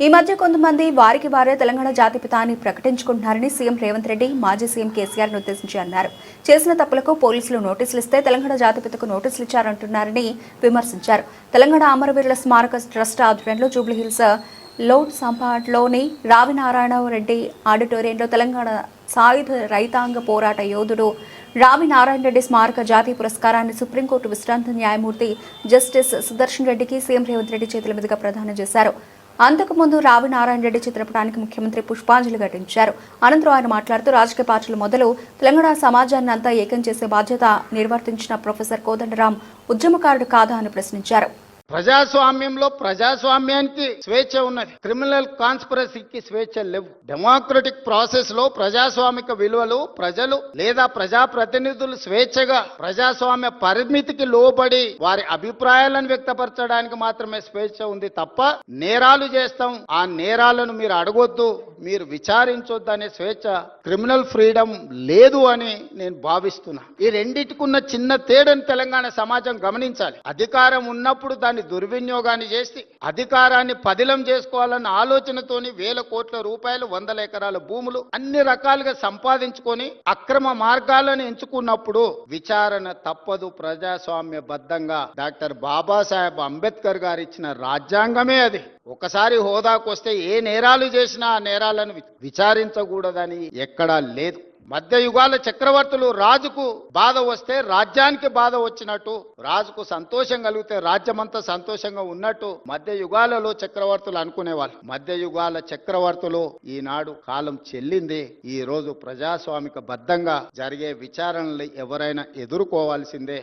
ఈ మధ్య కొంతమంది వారికి వారే తెలంగాణ జాతిపిత అని ప్రకటించుకుంటున్నారని సీఎం రేవంత్ రెడ్డి మాజీ సీఎం కేసీఆర్ ఉద్దేశించి అన్నారు. చేసిన తప్పులకు పోలీసులు నోటీసులు ఇస్తే తెలంగాణ జాతిపితకు నోటీసులు ఇచ్చారంటున్నారని విమర్శించారు. తెలంగాణ అమరవీరుల స్మారక ట్రస్ట్ ఆధ్వర్యంలో జూబ్లీహిల్స్ లోడ్ సంపాట్లోని రావినారాయణ రెడ్డి ఆడిటోరియంలో తెలంగాణ సాయుధ రైతాంగ పోరాట యోధుడు రావినారాయణ రెడ్డి స్మారక జాతీయ పురస్కారాన్ని సుప్రీంకోర్టు విశ్రాంత న్యాయమూర్తి జస్టిస్ సుదర్శన్ రెడ్డికి సీఎం రేవంత్ రెడ్డి చేతుల మీదుగా ప్రదానం చేశారు. అంతకుముందు రావినారాయణ రెడ్డి చిత్రపటానికి ముఖ్యమంత్రి పుష్పాంజలి ఘటించారు. అనంతరం ఆయన మాట్లాడుతూ రాజకీయ పార్టీలు మొదలు తెలంగాణ సమాజాన్ని అంతా ఏకం చేసే బాధ్యత నిర్వర్తించిన ప్రొఫెసర్ కోదండరాం ఉద్యమకారుడు కాదా అని ప్రశ్నించారు. ప్రజాస్వామ్యంలో ప్రజాస్వామ్యానికి స్వేచ్ఛ ఉన్నది, క్రిమినల్ కాన్స్పిరసీకి స్వేచ్ఛ లేవు. డెమోక్రటిక్ ప్రాసెస్ లో ప్రజాస్వామిక విలువలు ప్రజలు లేదా ప్రజాప్రతినిధులు స్వేచ్ఛగా ప్రజాస్వామ్య పరిమితికి లోబడి వారి అభిప్రాయాలను వ్యక్తపరచడానికి మాత్రమే స్వేచ్ఛ ఉంది తప్ప నేరాలు చేస్తాం, ఆ నేరాలను మీరు అడగొద్దు, మీరు విచారించొద్దు అనే స్వేచ్ఛ క్రిమినల్ ఫ్రీడమ్ లేదు అని నేను భావిస్తున్నా. ఈ రెండింటికున్న చిన్న తేడాను తెలంగాణ సమాజం గమనించాలి. అధికారం ఉన్నప్పుడు దాన్ని దుర్వినియోగాన్ని చేసి అధికారాన్ని పదిలం చేసుకోవాలన్న ఆలోచనతోని వేల కోట్ల రూపాయలు, వందల ఎకరాల భూములు అన్ని రకాలుగా సంపాదించుకొని అక్రమ మార్గాలను ఎంచుకున్నప్పుడు విచారణ తప్పదు. ప్రజాస్వామ్య బద్ధంగా డాక్టర్ బాబాసాహెబ్ అంబేద్కర్ గారు ఇచ్చిన రాజ్యాంగమే అది. ఒకసారి హోదాకు వస్తే ఏ నేరాలు చేసినా ఆ నేరాలను విచారించకూడదని ఎక్కడా లేదు. మధ్యయుగాల చక్రవర్తులు రాజుకు బాధ వస్తే రాజ్యానికి బాధ వచ్చినట్టు, రాజుకు సంతోషం కలిగితే రాజ్యమంతా సంతోషంగా ఉన్నట్టు మధ్యయుగాలలో చక్రవర్తులు అనుకునేవాళ్ళు. మధ్యయుగాల చక్రవర్తులు ఈనాడు కాలం చెల్లింది. ఈ రోజు ప్రజాస్వామిక బద్ధంగా జరిగే విచారణలు ఎవరైనా ఎదుర్కోవాల్సిందే.